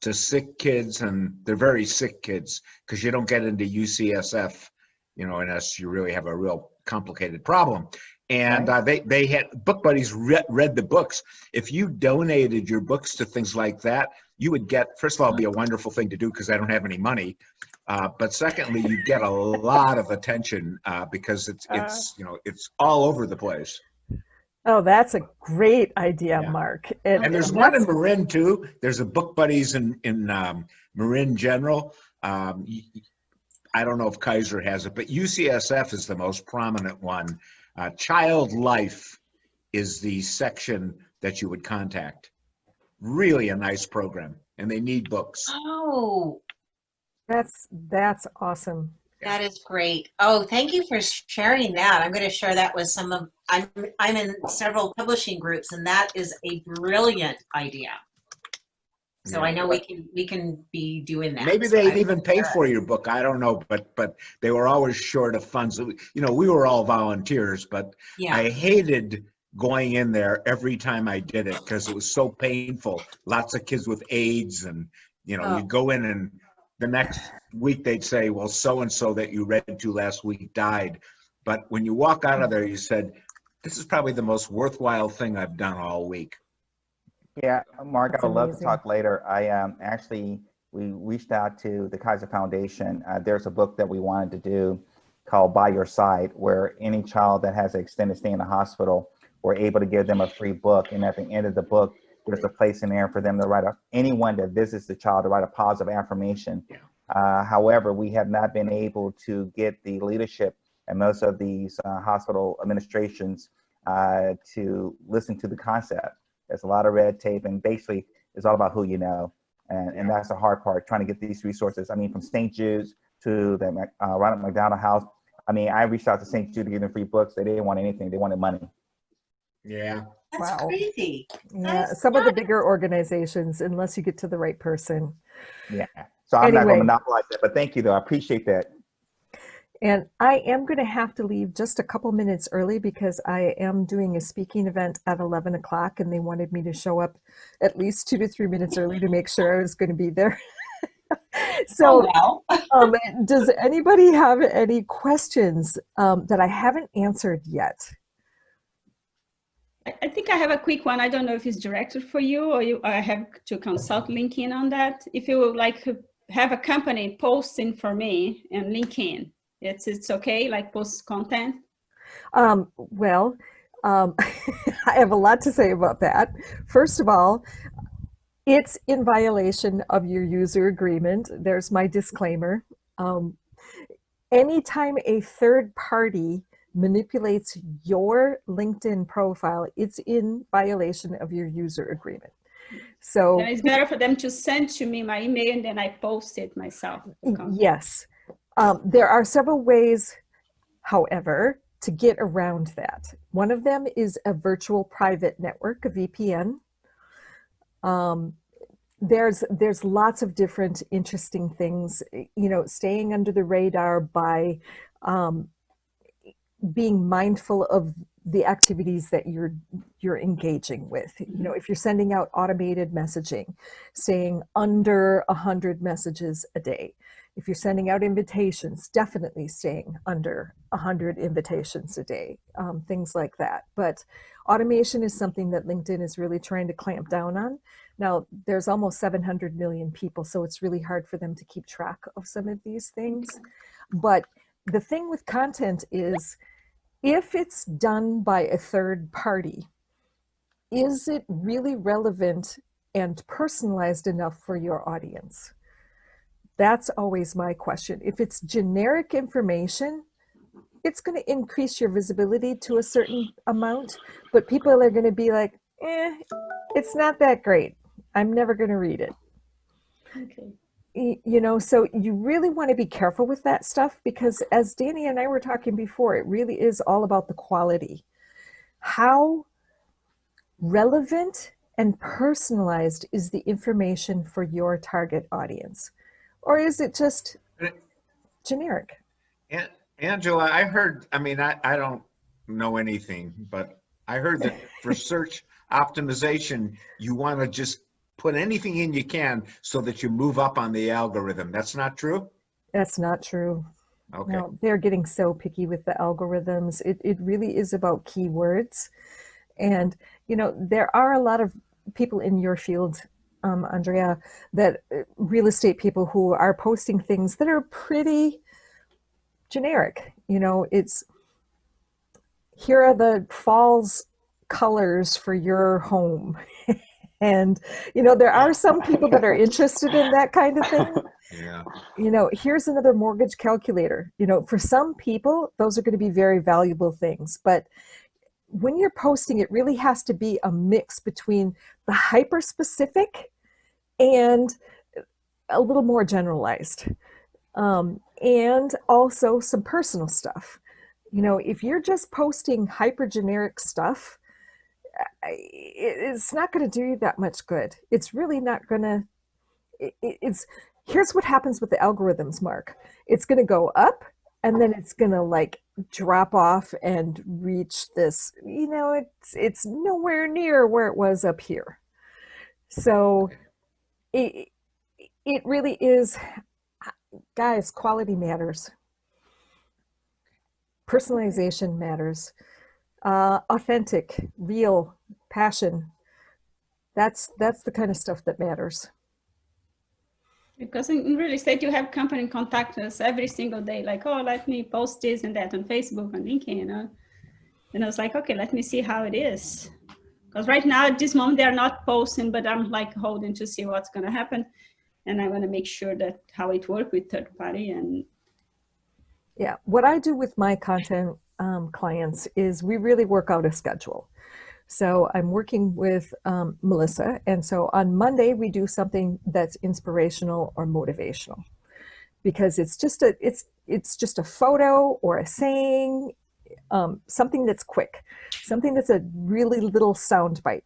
Speaker 2: to sick kids, and they're very sick kids because you don't get into UCSF, unless you really have a real complicated problem. And they had book buddies read the books. If you donated your books to things like that, you would get, first of all, it'd be a wonderful thing to do because I don't have any money. But secondly, you get a lot of attention because it's all over the place.
Speaker 1: Oh, that's a great idea,
Speaker 2: Yeah.
Speaker 1: Mark.
Speaker 2: And there's one in Marin too. There's a book buddies in Marin General. I don't know if Kaiser has it, but UCSF is the most prominent one. Child Life is the section that you would contact. Really a nice program, and they need books.
Speaker 3: Oh,
Speaker 1: That's awesome.
Speaker 3: that is great. Oh, thank you for sharing that. I'm going to share that with some of. I'm in several publishing groups, and that is a brilliant idea. So
Speaker 2: Yeah.
Speaker 3: I know we can be doing that.
Speaker 2: Maybe
Speaker 3: So
Speaker 2: they'd
Speaker 3: I-
Speaker 2: even pay for your book. I don't know, but they were always short of funds. We were all volunteers, but
Speaker 3: Yeah.
Speaker 2: I hated going in there every time I did it because it was so painful. Lots of kids with AIDS, and
Speaker 3: Oh.
Speaker 2: you go in and the next week they'd say, well, so-and-so that you read to last week died. But when you walk out of there, you said, this is probably the most worthwhile thing I've done all week.
Speaker 7: Yeah, Mark,
Speaker 1: That's
Speaker 7: I would love to
Speaker 1: amazing.
Speaker 7: talk later. We reached out to the Kaiser Foundation. There's a book that we wanted to do called By Your Side, where any child that has an extended stay in the hospital, we're able to give them a free book. And at the end of the book, there's a place in there for them to write anyone that visits the child to write a positive affirmation.
Speaker 2: Yeah.
Speaker 7: However, we have not been able to get the leadership and most of these hospital administrations to listen to the concept. There's a lot of red tape, and basically it's all about who you know. And that's the hard part, trying to get these resources. I mean, from St. Jude's to the Ronald McDonald House. I mean, I reached out to St. Jude to give them free books. They didn't want anything. They wanted money.
Speaker 2: Yeah.
Speaker 3: That's
Speaker 1: Wow.
Speaker 3: crazy.
Speaker 1: Yeah,
Speaker 3: That's
Speaker 1: some of the
Speaker 3: nuts.
Speaker 1: bigger organizations, unless you get to the right person.
Speaker 7: Yeah. So I'm not going
Speaker 1: Anyway.
Speaker 7: to monopolize that, but thank you, though. I appreciate that.
Speaker 1: And I am going to have to leave just a couple minutes early because I am doing a speaking event at 11 o'clock, and they wanted me to show up at least 2 to 3 minutes early to make sure I was going to be there. So,
Speaker 3: Oh, well.
Speaker 1: does anybody have any questions that I haven't answered yet?
Speaker 6: I think I have a quick one. I don't know if it's directed for you or I have to consult LinkedIn on that. If you would like have a company posting for me and LinkedIn. It's okay, like post content?
Speaker 1: Well, I have a lot to say about that. First of all, it's in violation of your user agreement. There's my disclaimer. Anytime a third party manipulates your LinkedIn profile, it's in violation of your user agreement. So
Speaker 6: And it's better for them to send to me my email and then I post it myself.
Speaker 1: yes, there are several ways, however, to get around that. One of them is a virtual private network, a VPN. There's lots of different interesting things, you know, staying under the radar by being mindful of the activities that you're engaging with. You know, if you're sending out automated messaging, staying under 100 messages a day. If you're sending out invitations, definitely staying under 100 invitations a day, things like that. But automation is something that LinkedIn is really trying to clamp down on. Now, there's almost 700 million people, so it's really hard for them to keep track of some of these things. But the thing with content is, if it's done by a third party, is it really relevant and personalized enough for your audience? That's always my question. If it's generic information, it's going to increase your visibility to a certain amount, but people are going to be like, it's not that great. I'm never going to read it.
Speaker 6: Okay.
Speaker 1: You know, so you really want to be careful with that stuff, because as Danny and I were talking before, it really is all about the quality. How relevant and personalized is the information for your target audience? Or is it just generic?
Speaker 2: Angela, I heard, I mean, I don't know anything, but I heard that for search optimization, you want to just put anything in you can so that you move up on the algorithm. That's not true?
Speaker 1: That's not true.
Speaker 2: Okay.
Speaker 1: No, they're getting so picky with the algorithms. It really is about keywords. And, you know, there are a lot of people in your field, Andrea, that real estate people who are posting things that are pretty generic. You know, it's, here are the fall's colors for your home. And, you know, there are some people that are interested in that kind of thing.
Speaker 2: Yeah.
Speaker 1: You know, here's another mortgage calculator. You know, for some people, those are going to be very valuable things. But when you're posting, it really has to be a mix between the hyper specific and a little more generalized. And also some personal stuff. You know, if you're just posting hyper generic stuff, it's not going to do you that much good. It's really not going to, it's, here's what happens with the algorithms, Mark. It's going to go up and then it's going to like drop off and reach this, you know, it's nowhere near where it was up here. So it really is, guys, quality matters. Personalization matters. Authentic, real, passion. That's the kind of stuff that matters.
Speaker 6: Because in real estate, you have company contact us every single day, like, oh, let me post this and that on Facebook and LinkedIn, you know. And I was like, okay, let me see how it is. Because right now, at this moment, they're not posting, but I'm like holding to see what's going to happen. And I want to make sure that how it works with third party. And
Speaker 1: yeah, what I do with my content clients is we really work out a schedule. So I'm working with Melissa, and so on Monday we do something that's inspirational or motivational, because it's just a photo or a saying, something that's quick, something that's a really little sound bite.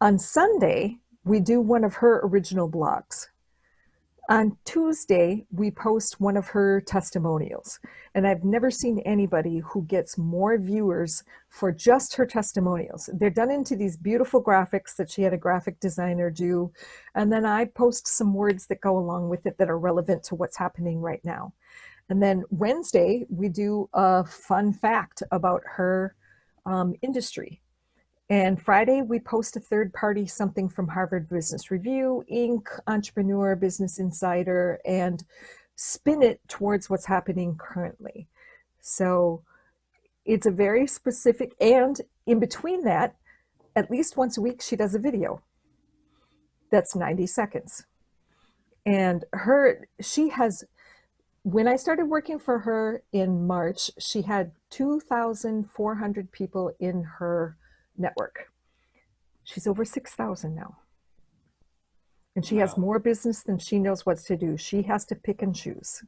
Speaker 1: On Sunday we do one of her original blogs. On Tuesday, we post one of her testimonials, and I've never seen anybody who gets more viewers for just her testimonials. They're done into these beautiful graphics that she had a graphic designer do, and then I post some words that go along with it that are relevant to what's happening right now. And then Wednesday, we do a fun fact about her industry. And Friday, we post a third party, something from Harvard Business Review, Inc., Entrepreneur, Business Insider, and spin it towards what's happening currently. So it's a very specific, and in between that, at least once a week, she does a video that's 90 seconds. And when I started working for her in March, she had 2,400 people in her network. She's over 6,000 now. And she has more business than she knows what to do. She has to pick and choose.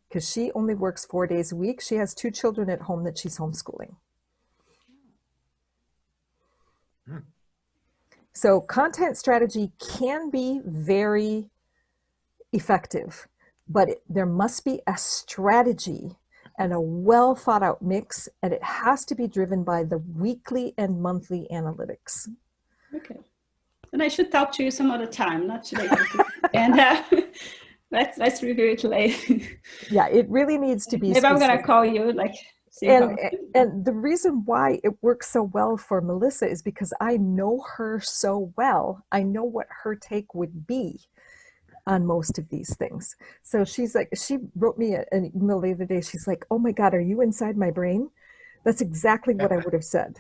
Speaker 1: Because she only works 4 days a week. She has 2 children at home that she's homeschooling. So content strategy can be very effective, but there must be a strategy and a well thought out mix, and it has to be driven by the weekly and monthly analytics.
Speaker 6: Okay. And I should talk to you some other time, not today. And let's review it later.
Speaker 1: Yeah, it really needs to be
Speaker 6: Maybe I'm going to
Speaker 1: specific.
Speaker 6: call you, like, see
Speaker 1: And the reason why it works so well for Melissa is because I know her so well. I know what her take would be on most of these things. So she's like, she wrote me an email the other day. She's like, oh my God, are you inside my brain? That's exactly what I would have said.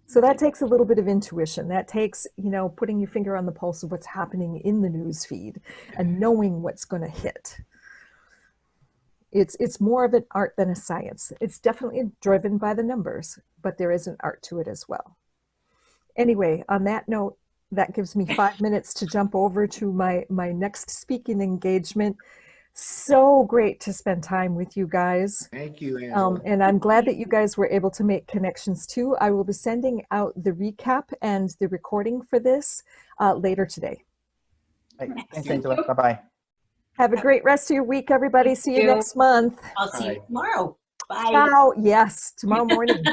Speaker 1: So that takes a little bit of intuition. That takes, putting your finger on the pulse of what's happening in the news feed and knowing what's going to hit. It's more of an art than a science. It's definitely driven by the numbers, but there is an art to it as well. Anyway, on that note, that gives me 5 minutes to jump over to my next speaking engagement. So great to spend time with you guys.
Speaker 2: Thank you, Angela.
Speaker 1: And I'm glad that you guys were able to make connections too. I will be sending out the recap and the recording for this later today.
Speaker 7: Thanks, Angela. Bye-bye.
Speaker 1: Have a great rest of your week, everybody. See you next month.
Speaker 3: I'll see you tomorrow. Bye.
Speaker 1: Ciao. Yes, tomorrow morning.